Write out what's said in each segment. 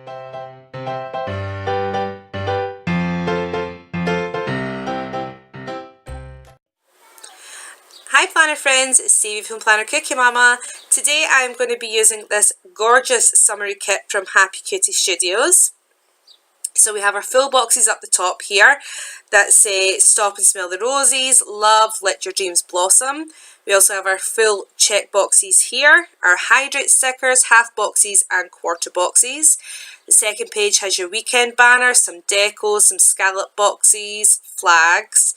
Hi planner friends, it's Stevie from Planner Cookie Mama. Today I'm going to be using this gorgeous summary kit from Happy Cutie Studios. So we have our full boxes up the top here that say stop and smell the roses, love, let your dreams blossom. We also have our full check boxes here, our hydrate stickers, half boxes and quarter boxes. The second page has your weekend banner, some decos, some scallop boxes, flags.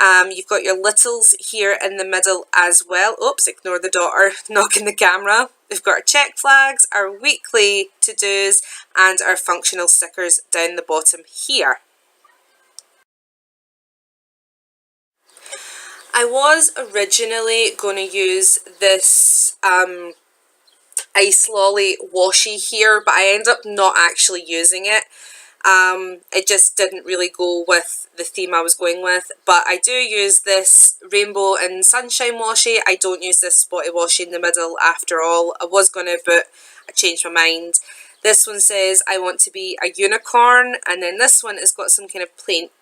You've got your littles here in the middle as well. Oops, ignore the daughter knocking the camera. We've got our check flags, our weekly to-dos and our functional stickers down the bottom here. I was originally going to use this Ice Lolly washi here, but I ended up not actually using it. It just didn't really go with the theme I was going with, but I do use this Rainbow and Sunshine washi. I don't use this spotty washi in the middle after all. I was going to, but I changed my mind. This one says I want to be a unicorn, and then this one has got some kind of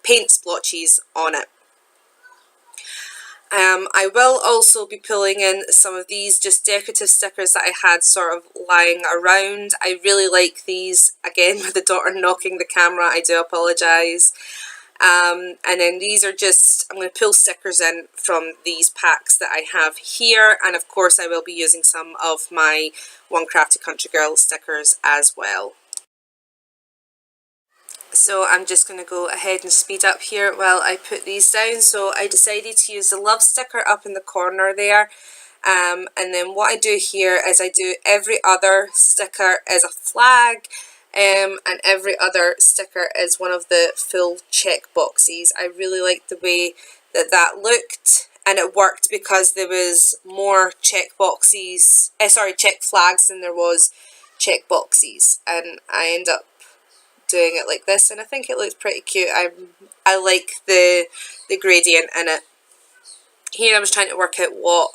paint splotches on it. I will also be pulling in some of these just decorative stickers that I had sort of lying around. I really like these. Again, with the daughter knocking the camera, I do apologise. And then these are just, I'm going to pull stickers in from these packs that I have here. And of course I will be using some of my One Crafty Country Girl stickers as well. So I'm just going to go ahead and speed up here while I put these down. So I decided to use the love sticker up in the corner there. And then what I do here is I do every other sticker as a flag. And every other sticker is one of the full check boxes. I really liked the way that that looked. And it worked because there was more check boxes, check flags than there was check boxes. And I end up doing it like this, and I think it looks pretty cute. I like the gradient in it. Here I was trying to work out what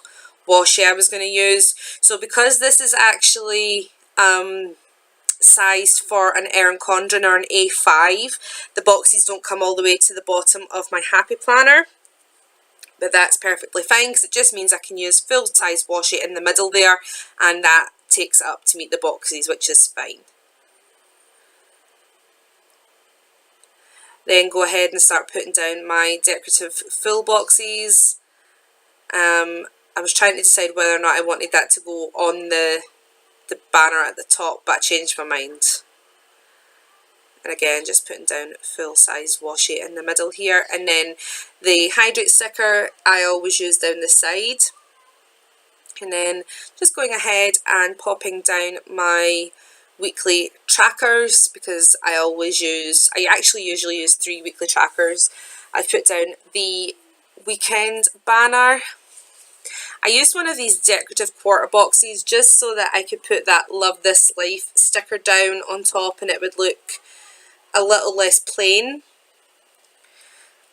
washi I was going to use. So because this is actually sized for an Erin Condren or an A5, the boxes don't come all the way to the bottom of my Happy Planner. But that's perfectly fine because it just means I can use full size washi in the middle there, and that takes it up to meet the boxes, which is fine. Then go ahead and start putting down my decorative full boxes. I was trying to decide whether or not I wanted that to go on the banner at the top, but I changed my mind. And again, just putting down full size washi in the middle here. And then the hydrate sticker I always use down the side. And then just going ahead and popping down my weekly trackers, because I actually usually use 3 weekly trackers. I've put down the weekend banner. I used one of these decorative quarter boxes just so that I could put that Love This Life sticker down on top and it would look a little less plain.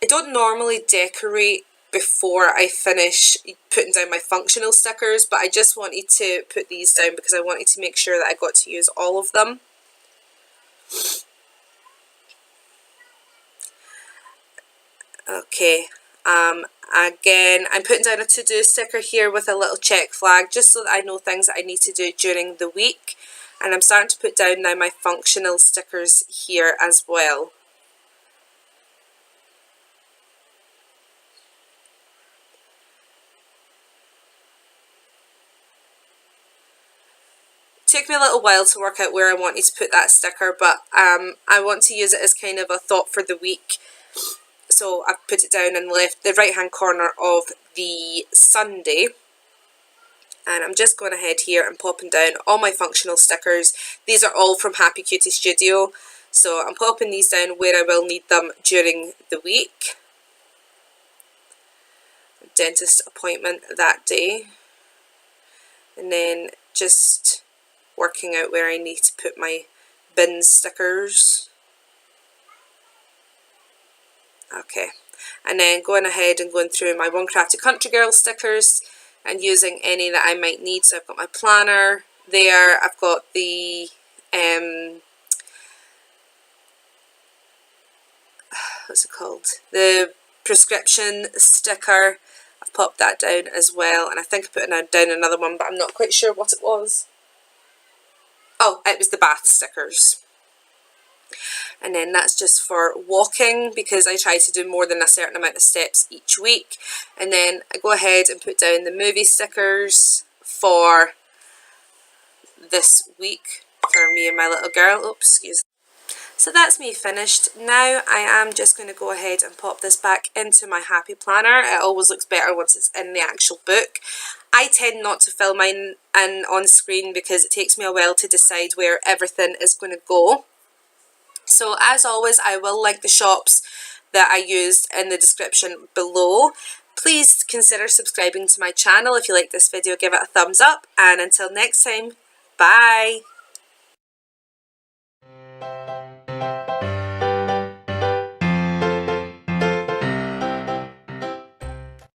I don't normally decorate before I finish putting down my functional stickers, but I just wanted to put these down because I wanted to make sure that I got to use all of them. Okay, again, I'm putting down a to-do sticker here with a little check flag just so that I know things that I need to do during the week. And I'm starting to put down now my functional stickers here as well. Took me a little while to work out where I wanted to put that sticker, but I want to use it as kind of a thought for the week. So I've put it down and left the right hand corner of the Sunday. And I'm just going ahead here and popping down all my functional stickers. These are all from Happy Cutie Studio. So I'm popping these down where I will need them during the week. Dentist appointment that day. And then just working out where I need to put my bin stickers. Okay, and then going ahead and going through my One Crafty Country Girl stickers and using any that I might need. So I've got my planner there, I've got the what's it called? The prescription sticker. I've popped that down as well, and I think I put down another one, but I'm not quite sure what it was. Oh, it was the bath stickers. And then that's just for walking, because I try to do more than a certain amount of steps each week. And then I go ahead and put down the movie stickers for this week for me and my little girl. Oops, excuse me. So that's me finished. Now I am just going to go ahead and pop this back into my happy planner. It always looks better once it's in the actual book. I tend not to fill mine in on screen because it takes me a while to decide where everything is going to go. So as always, I will link the shops that I used in the description below. Please consider subscribing to my channel. If you like this video, give it a thumbs up. And until next time, bye!